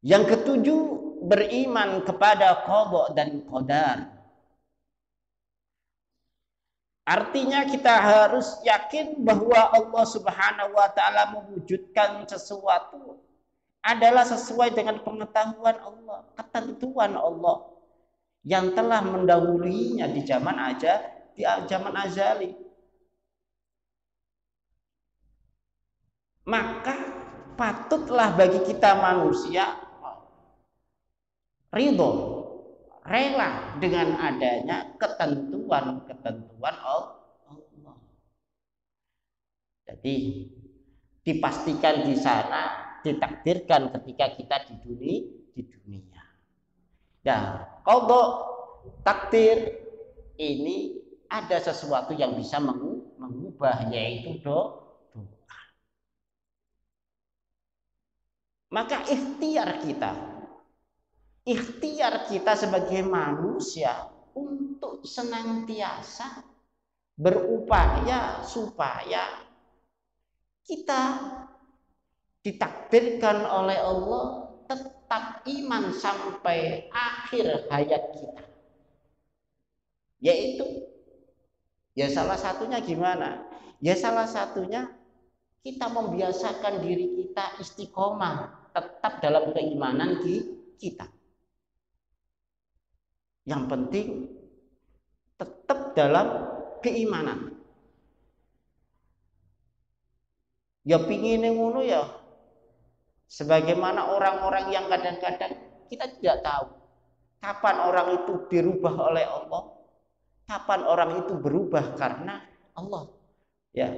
Yang ketujuh, beriman kepada qada dan qadar. Artinya kita harus yakin bahwa Allah Subhanahu wa taala mewujudkan sesuatu adalah sesuai dengan pengetahuan Allah, ketentuan Allah yang telah mendahulunya di zaman azali. Maka patutlah bagi kita manusia ridho, rela dengan adanya ketentuan Allah. Jadi dipastikan di sana, ditakdirkan ketika kita di dunia. Nah, qada takdir ini ada sesuatu yang bisa mengubah, yaitu doa. Maka ikhtiar kita sebagai manusia untuk senantiasa berupaya supaya kita ditakdirkan oleh Allah tetap iman sampai akhir hayat kita. Yaitu ya salah satunya gimana? Ya salah satunya kita membiasakan diri kita istiqomah tetap dalam keimanan kita. Yang penting tetap dalam keimanan. Ya pingin ngono ya. Sebagaimana orang-orang yang kadang-kadang kita tidak tahu kapan orang itu dirubah oleh Allah, kapan orang itu berubah karena Allah. Ya.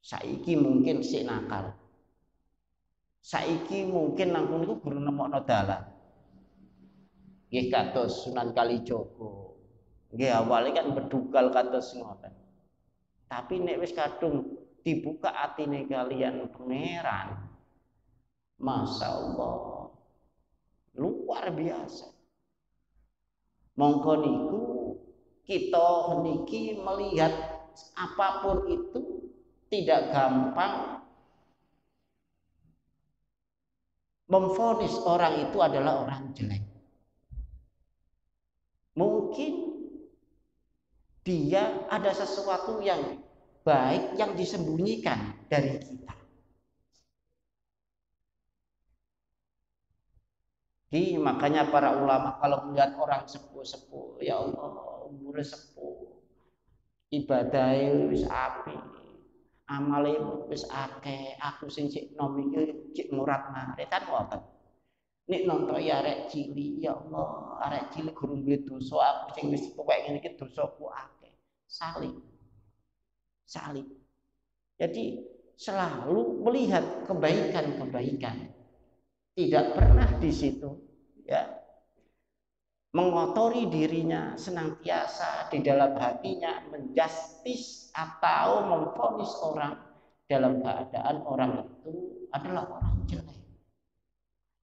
Saiki mungkin sik nakal. Saiki mungkin nang kono iku guru nemokno dalan. Nggih kados Sunan Kalijaga. Nggih awale kan bedugal kados ngoten. Tapi nek wis kadung dibuka atine kalian pangeran, Masya Allah, luar biasa. Mongko niku kita niki melihat apapun itu tidak gampang memvonis orang itu adalah orang jelek. Mungkin dia ada sesuatu yang baik yang disembunyikan dari kita. Jadi makanya para ulama kalau melihat orang sepuh-sepuh, ya Allah, umurnya sepuh, ibadahnya wis api, amale wis akeh, aku sing sik nom iki cik murat mare kan ngoten. Nek nonton ya arek cilik, ya Allah, arek cilik gurung duwe dosa, aku sing wis tuwek ngene iki dosaku akeh. Salih. Jadi selalu melihat kebaikan-kebaikan. Tidak pernah di situ ya mengotori dirinya, senantiasa di dalam hatinya menjustis atau memvonis orang dalam keadaan orang itu adalah orang jelek.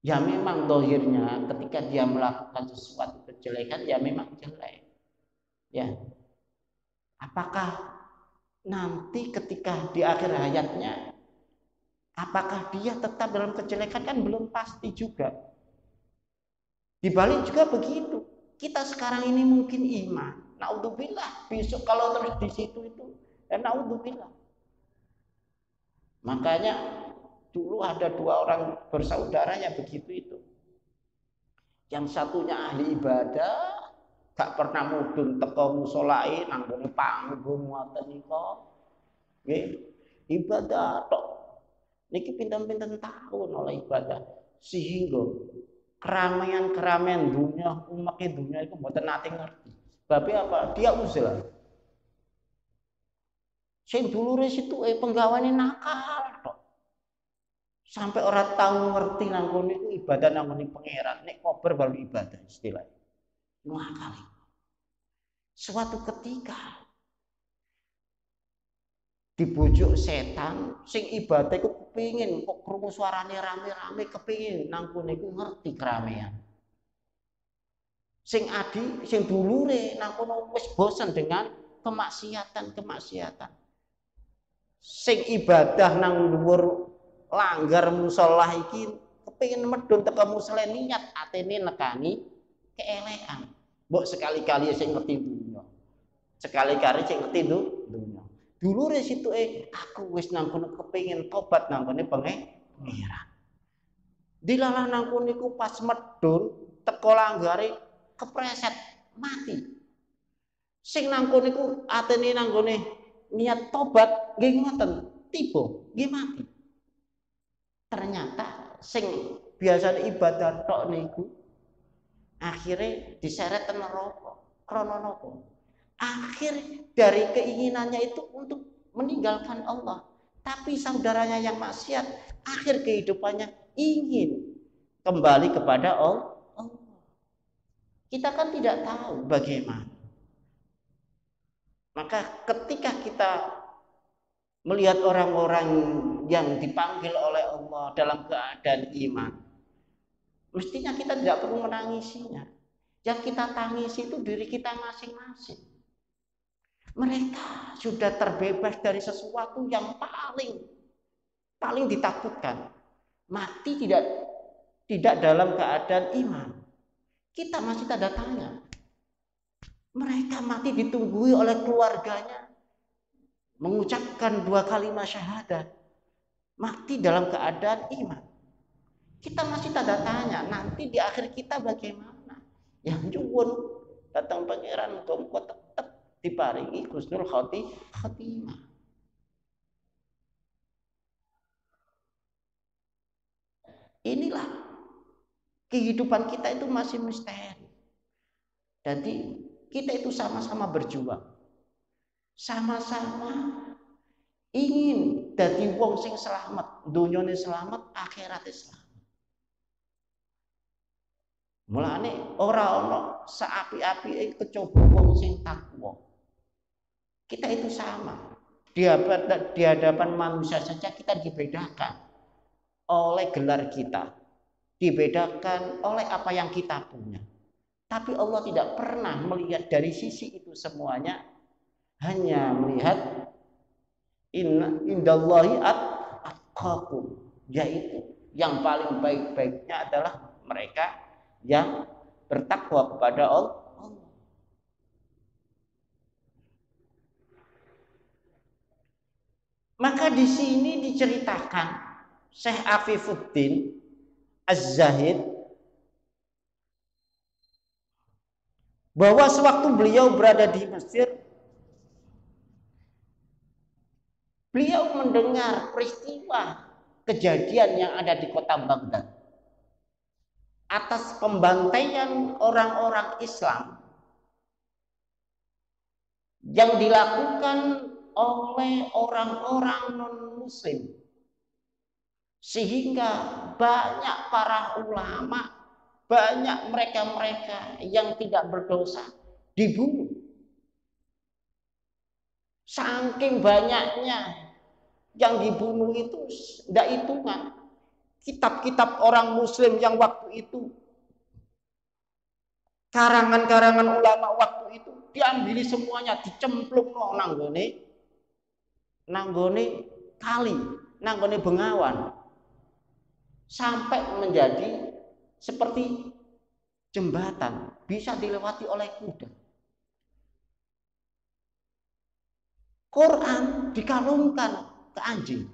Ya memang dohirnya ketika dia melakukan sesuatu kejelekan ya memang jelek. Ya. Apakah nanti ketika di akhir hayatnya apakah dia tetap dalam kejelekan kan belum pasti juga. Dibalik juga begitu. Kita sekarang ini mungkin iman. Naudzubillah. Besok kalau terus di situ itu, ya naudzubillah. Makanya dulu ada dua orang bersaudara yang begitu itu. Yang satunya ahli ibadah, gak pernah mudun teko musolae nanggone panggung ngoten nika. Nggih, ibadah tok. Niki pinten-pinten tahun oleh ibadah sehingga keramaian dunia, umat dunia itu mboten nate ngerti. Tapi apa? Dia usaha. Sing dulure situ penggawane nakal tok. Sampai orang tahu ngerti nang kono iku ibadah nang ngene pangeran, nek kober baru ibadah istilahnya. Nakal. Suatu ketika dibujuk setan sing ibadah iku kepingin kok krungu suarane rame-rame kepingin nang kene iku ngerti keramaian. Sing adi sing dulure nang kono wis bosen dengan kemaksiatan. Sing ibadah nang dhuwur langgar musala iki kepengin medun teko musle niat atene nekani keelekan. Mbok sekali-kali sing ngerti dunya. Sekali-kali sing ngerti dunya. Dulure situke aku wis nang kono kepengin tobat nang kene pengiran. Dilalah nang kono iku pas medun teko langgare kepreset mati. Sing nang kono iku atene nang gone niat tobat nggih ngoten, tiba nggih mati. Ternyata sing biasane ibadah tok niku akhirnya diseret neraka. Krana napa? Akhir dari keinginannya itu untuk meninggalkan Allah. Tapi saudaranya yang maksiat, akhir kehidupannya ingin kembali kepada Allah. Kita kan tidak tahu bagaimana. Maka ketika kita melihat orang-orang yang dipanggil oleh Allah dalam keadaan iman, mestinya kita tidak perlu menangisinya. Yang kita tangisi itu diri kita masing-masing. Mereka sudah terbebas dari sesuatu yang paling ditakutkan. Mati tidak dalam keadaan iman. Kita masih tanda tanya. Mereka mati ditunggui oleh keluarganya, mengucapkan 2 kalimat syahadat, mati dalam keadaan iman. Kita masih tanda tanya, nanti di akhir kita bagaimana? Yang nyuwun datang pangeran muga tetap diparingi husnul khotimah. Inilah kehidupan kita itu masih misteri. Jadi kita itu sama-sama berjuang. Sama-sama ingin dadi wong sing selamat, dunyane selamat, akhirate selamat. Mulane ora ana saapi-apike kecoba wong sing takwa. Kita itu sama. Di hadapan manusia saja kita dibedakan oleh gelar kita, dibedakan oleh apa yang kita punya. Tapi Allah tidak pernah melihat dari sisi itu semuanya, hanya melihat indallahi atqakum, yaitu yang paling baik-baiknya adalah mereka yang bertakwa kepada Allah. Maka di sini diceritakan Syekh Afifuddin Az-Zahid bahwa sewaktu beliau berada di Mesir, beliau mendengar peristiwa kejadian yang ada di kota Baghdad atas pembantaian orang-orang Islam yang dilakukan oleh orang-orang non-muslim, sehingga banyak para ulama, banyak mereka-mereka yang tidak berdosa dibunuh. Saking banyaknya yang dibunuh itu tidak hitungan. Kitab-kitab orang muslim yang waktu itu, karangan-karangan ulama waktu itu diambil semuanya, dicemplung nanggone kali, nanggone Bengawan, sampai menjadi seperti jembatan bisa dilewati oleh kuda. Quran dikalungkan ke anjing.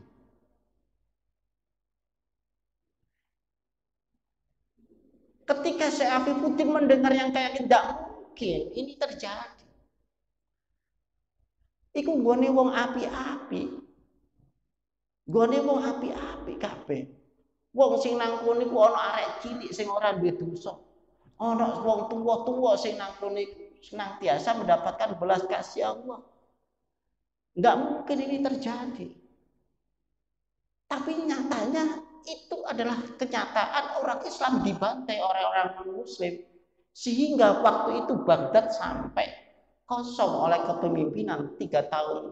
Ketika Syekh Afifuddin mendengar yang kayak tidak mungkin ini terjadi. Iku gone wong api-api. Gone wong api-api kabeh. Wong sing nang kono iku ana arek cilik sing ora duwe dosa. Ana wong tuwa-tuwa sing nang kono senantiasa mendapatkan belas kasih Allah. Enggak mungkin ini terjadi. Tapi nyatanya itu adalah kenyataan orang Islam dibantai orang-orang non-muslim. Sehingga waktu itu Baghdad sampai kosong oleh kepemimpinan 3,5 tahun.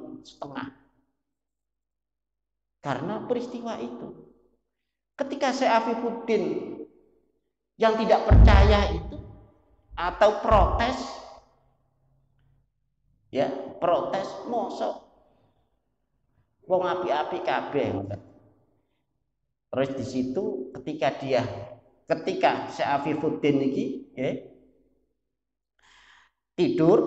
Karena peristiwa itu. Ketika Syekh Afifuddin yang tidak percaya itu atau protes, ya protes mosok wong api-api kabeh. Terus di situ ketika Syekh Afifuddin ini tidur,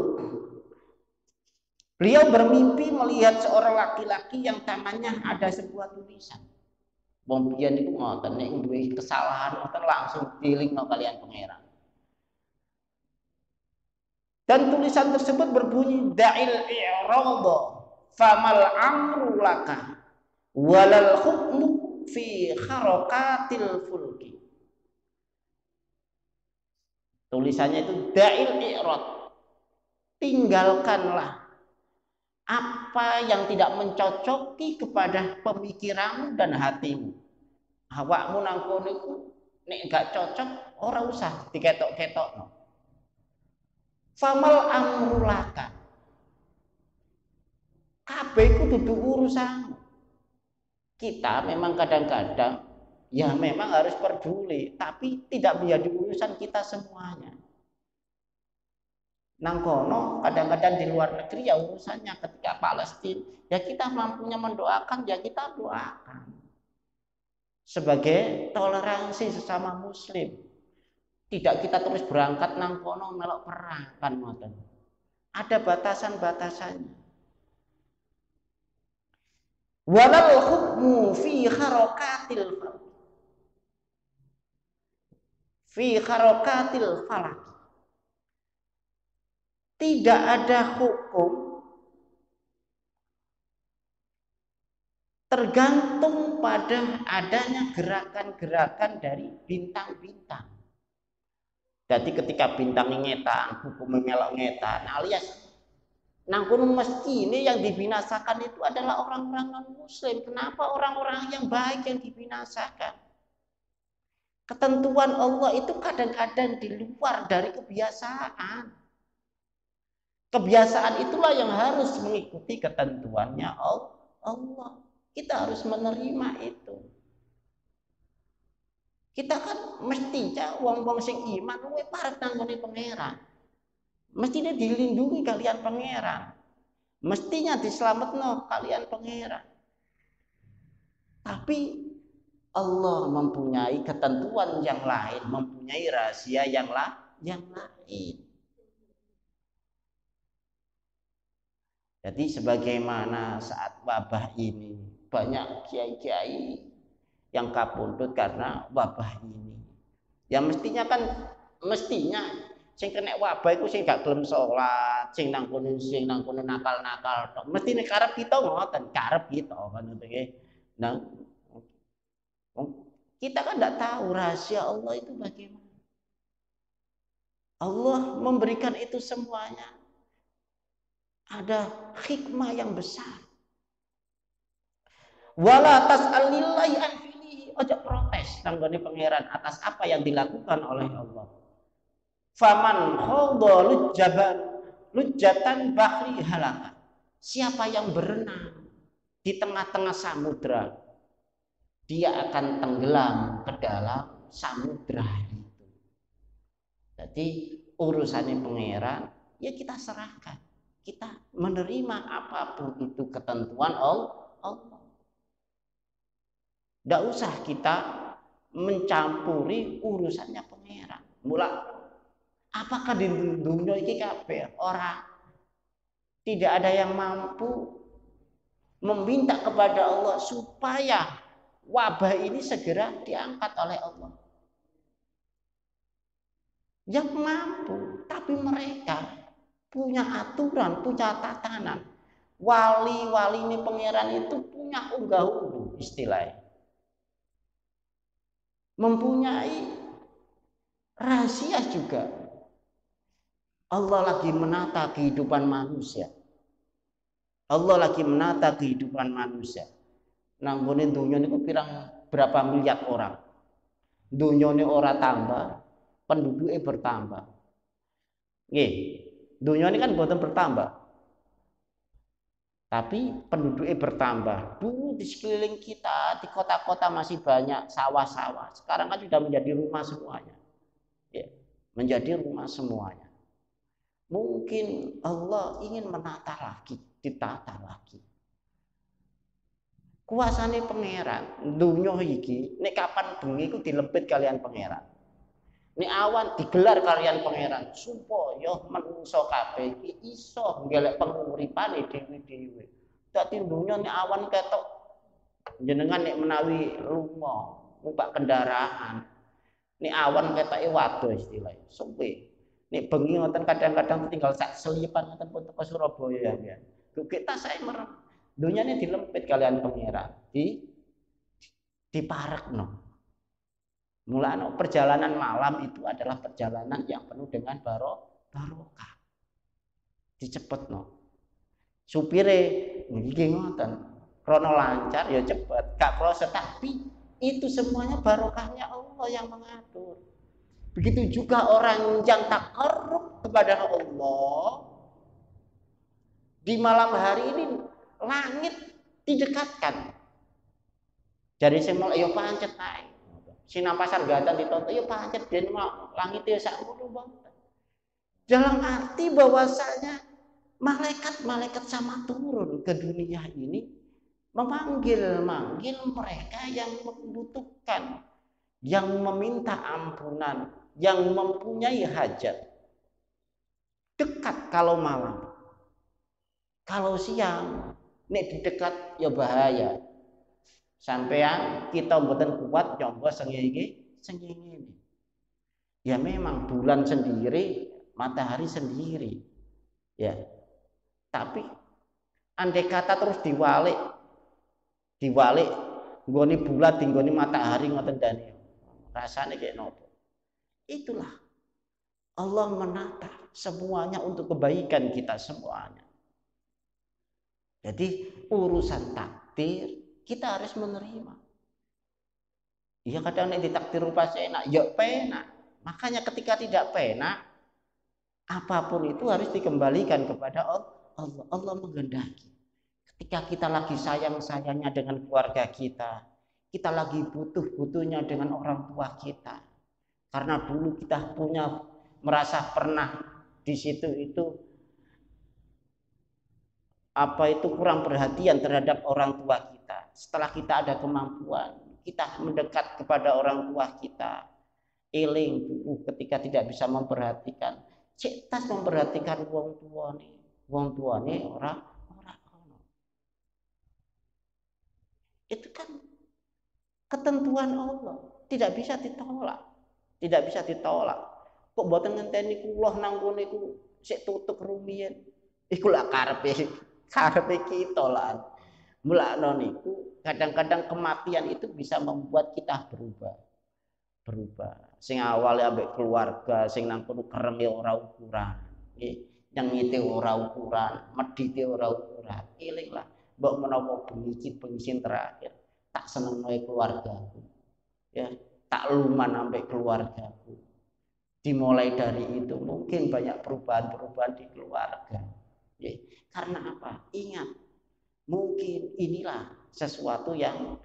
beliau bermimpi melihat seorang laki-laki yang tangannya ada sebuah tulisan. Wong biyen niku ngoten nek duwe kesalahan ngoten langsung dilingno kalian pangeran. Dan tulisan tersebut berbunyi da'il i'rada famal amru laka walal hukmu fi kharakatil fulki. Tulisannya itu da'il i'rad, tinggalkanlah apa yang tidak mencocoki kepada pemikiranmu dan hatimu. Awakmu nang kono iku nek gak cocok ora usah diketok-ketokno. Famal amru laka, kabeh iku dudu urusan. Kita memang kadang-kadang ya memang harus peduli, tapi tidak menjadi urusan kita semuanya. Nang kono kadang-kadang di luar negeri ya urusannya, ketika Palestina ya kita mampunya mendoakan ya kita doakan. Sebagai toleransi sesama muslim. Tidak kita terus berangkat nang kono melok perang kan ngoten. Ada batasan-batasannya. Walal hukmu fi harakatil falak. Tidak ada hukum tergantung pada adanya gerakan-gerakan dari bintang-bintang. Jadi ketika bintang ngetan, hukum melok ngetan, alias nang kono mesti ini yang dibinasakan itu adalah orang-orang non-muslim. Kenapa orang-orang yang baik yang dibinasakan? Ketentuan Allah itu kadang-kadang di luar dari kebiasaan. Kebiasaan itulah yang harus mengikuti ketentuannya Allah. Kita harus menerima itu. Kita kan mestinya wong-wong sing iman luwih parek nang ngene pangeran. Mestinya dilindungi kalian pangeran. Mestinya diselametno kalian pangeran. Tapi Allah mempunyai ketentuan yang lain, mempunyai rahasia yang lain. Jadi sebagaimana saat wabah ini banyak kiai-kiai yang kapundhut karena wabah ini. Ya mestinya sing kena wabah itu sing gak gelem salat, sing nang kono nakal-nakal tok. Mestine karep kita ngoten, karep kita kan ngoten nggih. Nah, kita kan tidak tahu rahasia Allah itu bagaimana. Allah memberikan itu semuanya. Ada hikmah yang besar. Wala tas'alillahi an fihi, ojo protes nanggone pangeran atas apa yang dilakukan oleh Allah. Faman khadha lujjatan bahri halaka. Siapa yang berenang di tengah-tengah samudra, dia akan tenggelam ke dalam samudra itu. Jadi urusannya pangeran ya kita serahkan. Kita menerima apapun itu ketentuan Allah. Tidak usah kita mencampuri urusannya pangeran. Apakah di dunia ini kabeh orang tidak ada yang mampu meminta kepada Allah supaya wabah ini segera diangkat oleh Allah? Yang mampu, tapi mereka punya aturan, punya tatanan. Wali-wali ini pangeran itu punya unggah-ungguh istilahnya. Mempunyai rahasia juga. Allah lagi menata kehidupan manusia. Allah lagi menata kehidupan manusia. Nang ngene dunya niku pirang berapa miliar orang. Dunyane ora tambah, penduduknya bertambah. Nggih. Dunia ini kan boten bertambah, tapi penduduknya bertambah. Dulu di sekeliling kita, di kota-kota masih banyak sawah-sawah. Sekarang kan sudah menjadi rumah semuanya. Ya, menjadi rumah semuanya. Mungkin Allah ingin menata lagi, ditata lagi. Kuasane pangeran. Dunya iki nek kapan bengi iku dilebet kalian pangeran. Nek awan digelar kalian pangeran supaya menungso kabeh iki iso ngelek penguripane dhewe-dhewe. Dadi dunya nek awan ketok jenengan nek menawi lunga numpak kendaraan. Nek awan ketoke waduh istilahnya. Suwe. Nek bengi ngoten kadang-kadang tinggal sak selipan ngoten pun teko Surabaya ya. Kita saya merem. Dunyane dilempit kalian pangeran. Diparekno. Mulane perjalanan malam itu adalah perjalanan yang penuh dengan barokah. Dicepetno. Supire nggih ngoten. Krono lancar ya cepet, gak proses tapi itu semuanya barokahnya Allah yang mengatur. Begitu juga orang yang takarrub kepada Allah di malam hari ini langit didekatkan. Dari semula ya pancet ae. Sinar pasar gatan ditonton ya pancet den langit ya sak ngono banget. Dalam arti bahwasanya malaikat-malaikat sama turun ke dunia ini memanggil mereka yang membutuhkan, yang meminta ampunan, yang mempunyai hajat. Dekat kalau malam. Kalau siang, nek didekat ya bahaya. Sampean kita mboten kuat nyoba sengenge. Ya memang bulan sendiri, matahari sendiri. Ya. Tapi andai kata terus diwalik nggone bulat nggone matahari ngoten dene. Rasane kayak nopo. Itulah Allah menata semuanya untuk kebaikan kita semuanya. Jadi urusan takdir kita harus menerima. Iya kadang nek ditakdir pas enak, ya penak. Makanya ketika tidak penak, apapun itu harus dikembalikan kepada Allah. Allah menghendaki. Ketika kita lagi sayang-sayangnya dengan keluarga kita lagi butuh-butuhnya dengan orang tua kita. Karena dulu kita merasa pernah di situ itu kurang perhatian terhadap orang tua kita. Setelah kita ada kemampuan, kita mendekat kepada orang tua kita. Eling ketika tidak bisa memperhatikan, cek tas memperhatikan wong tuane orang. Itu kan ketentuan Allah, tidak bisa ditolak. Kok mboten ngenteni kula nang kene iku sik tutuk rumiyin. Iku lak karepe kita lah. Mulane niku kadang-kadang kematian itu bisa membuat kita berubah. Sing awalnya ambek keluarga, sing nang kono kereme ora ukuran. Nggih, nyengite ora ukuran, medhite ora ukuran. Elinglah mbok menawa bengi terakhir tak seneng wae keluargaku. Ya, tak luman sampai keluargaku. Dimulai dari itu mungkin banyak perubahan-perubahan di keluarga. Ya, karena apa? Ingat, mungkin inilah sesuatu yang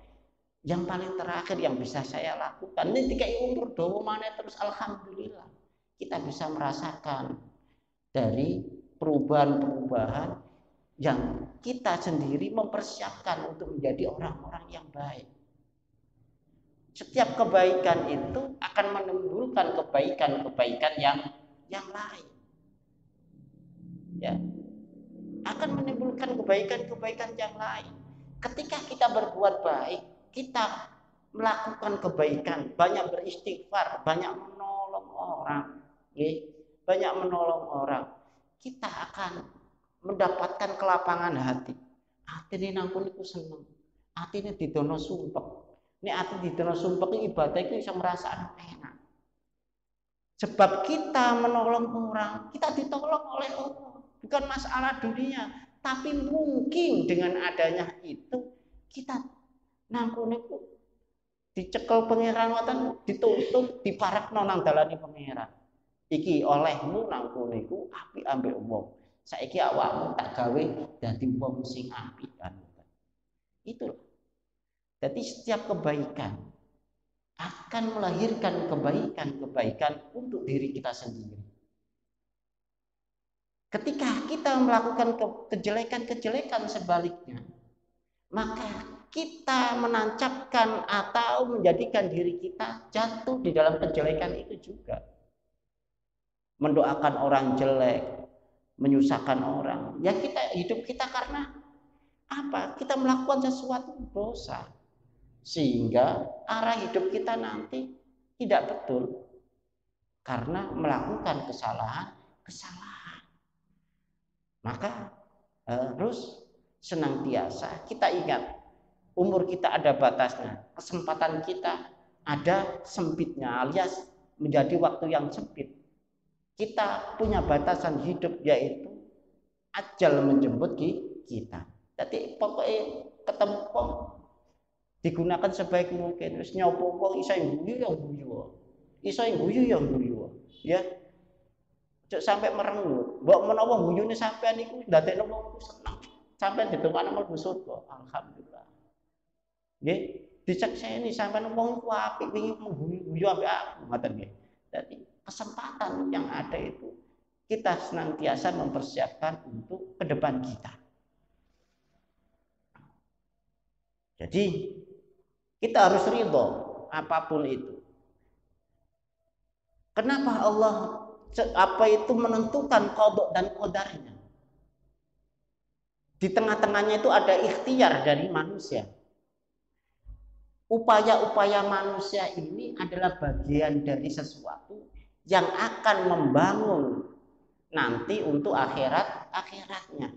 paling terakhir yang bisa saya lakukan. Ini dikai umur dawa maneh terus alhamdulillah. Kita bisa merasakan dari perubahan-perubahan yang kita sendiri mempersiapkan untuk menjadi orang-orang yang baik. Setiap kebaikan itu akan menimbulkan kebaikan-kebaikan yang lain. Ya. Akan menimbulkan kebaikan-kebaikan yang lain. Ketika kita berbuat baik, kita melakukan kebaikan, banyak beristighfar, banyak menolong orang, banyak menolong orang, kita akan mendapatkan kelapangan hati. Atine nang kono iku seneng. Atine didono sumpek. Nek ati didono sumpek ibadah iku iso merasa enak. Sebab kita menolong orang, kita ditolong oleh Allah. Bukan masalah dunia, tapi mungkin dengan adanya itu kita nang kono iku dicekel pangeran ngoten, dituntun, diparekno nang dalane pangeran. Iki olehmu nang kono iku apik ambek wong. Saiki awakmu tak gawe dadi wong sing apik kan. Itu. Jadi setiap kebaikan akan melahirkan kebaikan-kebaikan untuk diri kita sendiri. Ketika kita melakukan kejelekan-kejelekan sebaliknya, maka kita menancapkan atau menjadikan diri kita jatuh di dalam kejelekan itu juga. Mendoakan orang jelek, menyusahkan orang. Ya kita hidup kita karena apa? Kita melakukan sesuatu dosa. Sehingga arah hidup kita nanti tidak betul. Karena melakukan kesalahan. Maka harus senantiasa kita ingat, umur kita ada batasnya, kesempatan kita ada sempitnya, alias menjadi waktu yang sempit. Kita punya batasan hidup, yaitu ajal menjemput kita. Jadi pokoknya ketemu wong digunakan sebaik mungkin. Wis nyopo wong iso guyu ya guyu. Iso guyu ya guyu. Ya. Cuk sampai merengut. Mbok menawa guyune sampean iku ndadekno wong seneng. Sampai ditungane mlebu surga. Alhamdulillah. Nggih, dicekseni sampean wong ku apik wingi guyu ambek aku, ngoten nggih. Dadi kesempatan yang ada itu kita senantiasa mempersiapkan untuk ke depan kita. Jadi kita harus ridho apapun itu. Kenapa Allah menentukan qada dan qadarnya? Di tengah-tengahnya itu ada ikhtiar dari manusia. Upaya-upaya manusia ini adalah bagian dari sesuatu yang akan membangun nanti untuk akhiratnya.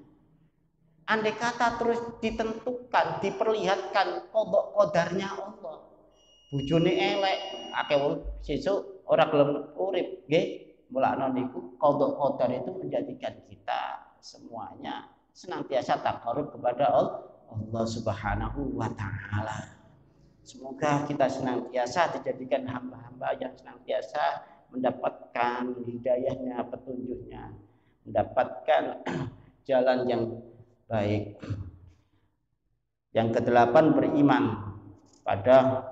Andai kata terus ditentukan, diperlihatkan qada-qadarnya Allah. Bojone elek, akeh wong sesuk ora gelem urip, nggih. Mulane niku qada-qadar itu menjadikan kita semuanya senantiasa taqarrub kepada Allah Subhanahu wa taala. Semoga kita senantiasa dijadikan hamba-hamba yang senantiasa mendapatkan hidayahnya, petunjuknya, mendapatkan jalan yang baik. Yang kedelapan, beriman pada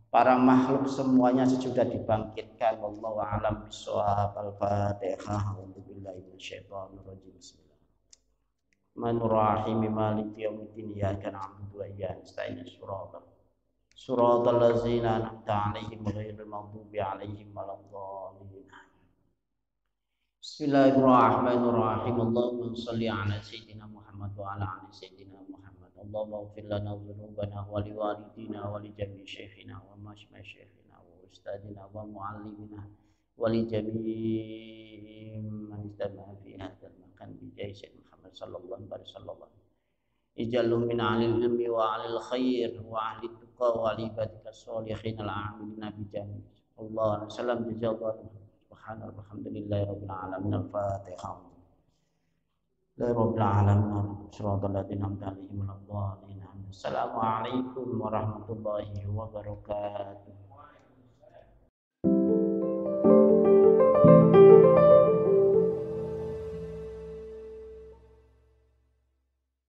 para makhluk semuanya sesudah dibangkitkan. Wallahu a'lam bishawab. Al-Fatihah. A'udzubillahi minasyaitonir rajim. Bismillahirrahmanirrahim. Maliki yaumiddin. Iyyaka na'budu wa iyyaka nasta'in. Shiratal ladzina an'amta 'alaihim ghairil maghdubi 'alaihim waladdallin. Bismillahirrahmanirrahim. Allahumma shalli 'ala sayyidina Muhammad wa 'ala ali sayyidina Muhammad. Allahumma ighfir lana dhunubana wa li walidina wa li jami'i syekhina wa masyayikhina wa ustadina wa muallimina wa li jami'i man istama'a fi hadzal makan bi jahi sayyidina Muhammad sallallahu alaihi wasallam. Ij'alhum min 'alil ilmi wa 'alil khair wa 'ahli tuqa wa 'ali ibadika sholihin al-'amilina bi jami'. Allahu salam jazakallahu subhanallahi walhamdulillahi rabbil alamin. Al-Fatihah. Rabbil alamin. Shiratal ladzina an'amta 'alaihim waladdallin. Assalamualaikum warahmatullahi wabarakatuh.